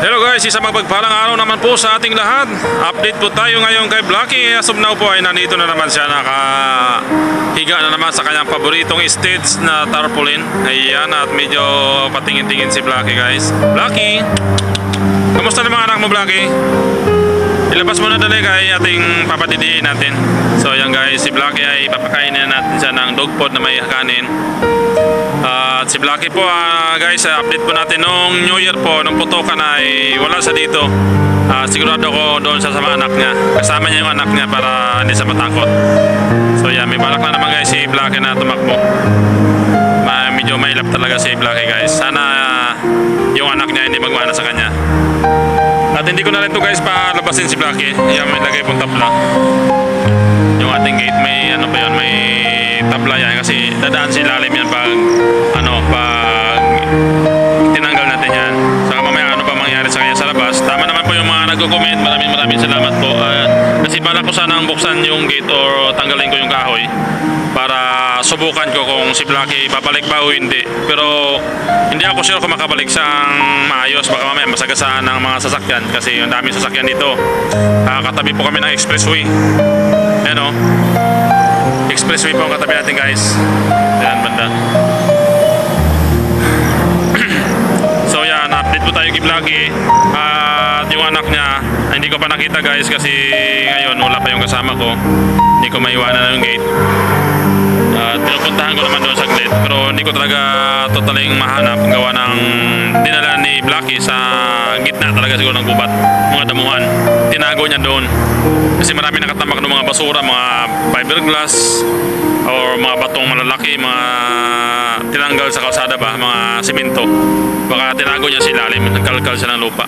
Hello guys, isang mapagpalang araw naman po sa ating lahat. Update po tayo ngayon kay Blacky. As of now po ay nandito na naman siya, nakahiga na naman sa kanyang paboritong stage na tarpaulin. Ayan, at medyo patingin-tingin si Blacky guys. Blacky, kamusta na mga anak mo Blacky? Ilabas mo na dali kay ating papadidiin natin. So ayan guys, si Blacky ay papakainin natin siya ng dog food na may kanin. At si Blacky po guys, update po natin nung New Year po, nung putokan ay wala siya dito. Sigurado ko doon sa mga anak niya. Kasama niya yung anak niya para hindi siya matakot. So yan, may balak na naman guys si Blacky na tumakbo. Medyo mailap talaga si Blacky guys. Sana yung anak niya hindi magmana sa kanya. At hindi ko na rin to guys palabasin si Blacky. Yan, may lagay pong tabla. Yung ating gate may ano pa yun, may tabla yan kasi dadaan si lalim yan pag tinanggal natin yan. Saka mamaya ano pa mangyari sa kanya sa labas. Tama naman po yung mga nagko-comment. Maraming salamat po. Kasi bala ko sanang buksan yung gate or tanggalin ko yung kahoy para subukan ko kung si Blacky babalik ba o hindi. Pero hindi ako sure kung makabalik siyang maayos. Baka mamaya masagasaan ng mga sasakyan kasi yung daming sasakyan dito. Katabi po kami ng expressway. Ayan o, expressway po ang katabi natin guys. Ayan banda. So yan, update po tayo kay Blacky. At yung anak niya hindi ko pa nakita guys kasi ngayon wala pa yung kasama ko. Hindi ko maiwanan na yung gate. Pinupuntahan ko naman doon saglit, pero hindi ko talaga totaling mahanap gawa ng dinala ni Blacky sa gitna talaga siguro ng gubat, mga damuhan. Tinago niya doon kasi marami nakatamak ng mga basura, mga fiberglass or mga batong malalaki, mga tinanggal sa kalsada ba, mga simento. Baka tinago niya sa ilalim, nagkalkal siya ng lupa.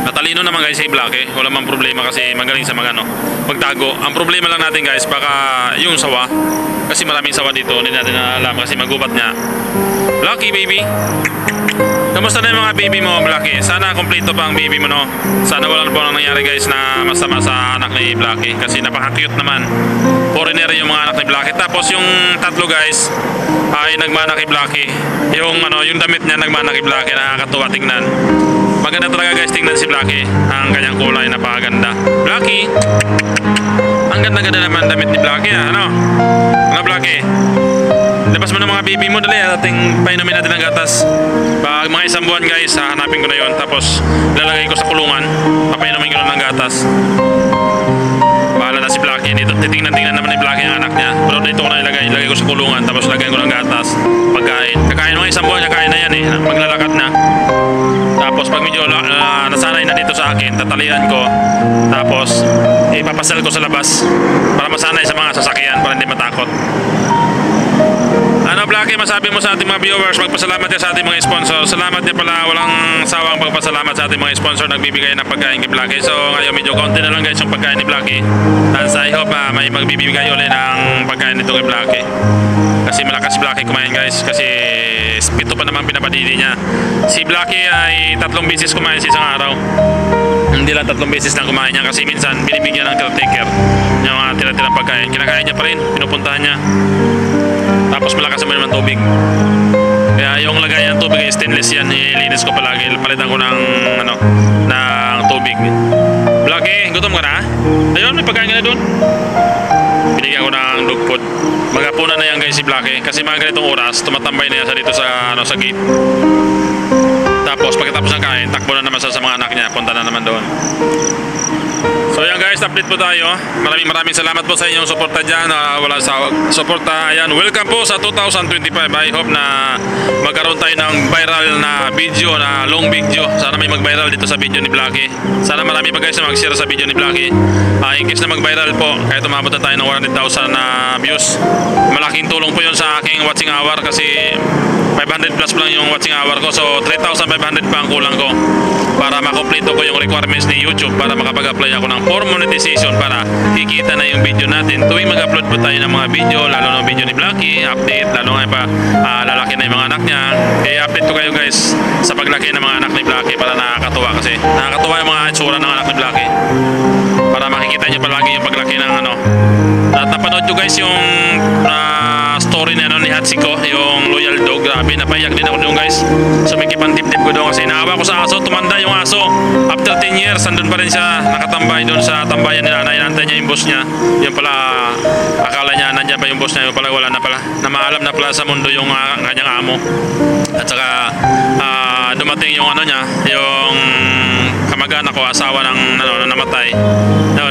Natalino naman guys si Blacky, wala mang problema kasi magaling sa magtago. Ang problema lang natin guys, baka yung sawa, kasi maraming sawa dito, hindi natin alam kasi magubat niya. Blacky baby, kamusta na yung mga baby mo Blacky? Sana kompleto pa ang baby mo no. Sana wala na po nang nangyari guys na masama sa anak ni Blacky kasi napaka-cute naman. Foreigner yung mga anak ni Blacky. Tapos yung tatlo guys ay nagmana kay Blacky. Yung damit niya nagmana kay Blacky, nakakatuwa tingnan. Maganda talaga guys tingnan si Blacky. Ang kanyang kulay napakaganda. Blacky, ang ganda-ganda naman damit ni Blacky ano? Mga Blacky, labas mo ng mga baby mo dali at ating painumin natin ng gatas. Pag mga isang buwan guys, hanapin ko na yon, tapos lalagay ko sa kulungan, papainumin ko na ng gatas. Bahala na si Blacky dito. Titingnan naman ni Blacky ang anak niya. Pero dito ko na ilagay ko sa kulungan, tapos lagyan ko ng gatas. Pagkain, kakain mga isang buwan, kakain na yan eh, maglalakad na. Tapos pag medyo nasanay na dito sa akin, tatalian ko. Tapos ipapasal ko sa labas para masanay sa mga sasakyan, para hindi matakot. Ano Blacky, masabi mo sa ating mga viewers, magpasalamat din sa ating mga sponsor. Salamat din pala, walang sawang pagpasalamat sa ating mga sponsor nagbibigay ng pagkain kay Blacky. So ngayon medyo konti na lang guys yung pagkain ni Blacky. And I hope may magbibigay ulit ng pagkain nito kay Blacky. Kasi malakas si Blacky kumain guys, kasi pito pa naman pinapadidi niya. Si Blacky ay 3 beses kumain sa isang araw. Hindi lang 3 beses lang kumain niya kasi minsan binibigyan ng caretaker yung mga tira-tirang pagkain. Kinakain niya pa rin, pinupuntahan niya. Tapos malakas naman tubig. Kaya yung lagay ng tubig ay stainless yan. Ilinis ko palagi. Palitan ko ng tubig. Blacky, gutom ka na? Ayun, may pagkain ka na dun. Binigyan ko ng dog food. Magapunan na yan guys si Blacky. Kasi mga ganitong oras, tumatambay na yan sa dito sa gate. Tapos pagkatapos ng kain, takbo na naman sa mga anak niya. Punta na naman doon. So yan guys, update po tayo. Maraming salamat po sa inyong suporta dyan. Wala sa suporta. Ayan, welcome po sa 2025. I hope na magkaroon tayo ng viral na video, na long video. Sana may mag-viral dito sa video ni Blacky. Sana marami pa guys na mag-share sa video ni Blacky. In case na mag-viral po, kahit umabot na tayo ng 100,000 na views, malaking tulong po yun sa aking watching hour kasi 500 plus lang yung watching hour ko. So 3,500 pa ang kulang ko para makompleto ko yung requirements ni YouTube para makapag-apply ako ng for monetization para kikita na yung video natin tuwing mag-upload po tayo ng mga video, lalo ng video ni Blacky, update, lalo nga pa lalaki na yung mga anak niya. I-update ko kayo guys sa paglaki ng mga anak ni Blacky para nakakatuwa kasi nakakatuwa yung mga itsura ng anak ni Blacky para makikita niyo palagi yung paglaki ng at napanood nyo guys yung story na ni Hachiko, yung loyal dog. Grabe, napaiyak din ako doon guys. Sumikip ang dibdib ko doon kasi naawa ko sa aso. Tumanda yung aso. After 10 years, andun pa rin siya nakatambay doon sa tambayan nila. Nainantay niya yung boss niya. Yung pala, akala niya nandyan pa yung boss niya. Yung pala wala na pala. Namaalam na pala sa mundo yung kanyang amo. At saka dumating yung ano niya, yung kamag-anak ko, asawa ng namatay.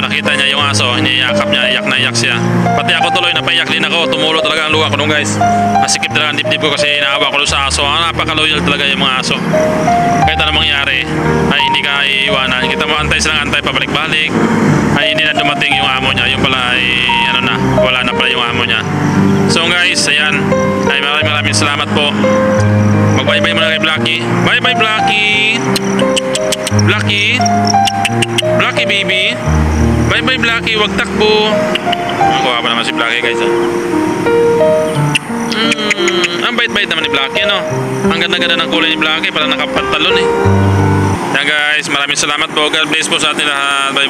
Nakita niya yung aso, iniyakap niya, iyak na iyak siya. Pati ako tuloy, napaiyak din ako. Tumulo talaga ang luha ko nung guys. Nasikip talaga ang dibdib ko kasi inaawa ko sa aso. Napaka-loyal talaga yung mga aso. Kahit anong mangyari, ay hindi ka iiwanan. Kita mo, antay silang antay, pabalik-balik. Ay hindi na dumating yung amo niya. Yung pala ay wala na pala yung amo niya. So guys, ayan. Ay maraming salamat po. Mag-bye-bye muna kay Blackie. Bye-bye Blackie. Blackie. Blackie baby. Bye-bye Blackie, wag takbo. Ang kuha pa naman si Blackie guys. Ang bait-bait naman ni Blackie, ano? Ang ganda-ganda ng kulay ni Blackie, parang nakapantalon eh. Yan guys, maraming salamat po. God bless po sa atin lahat. Bye.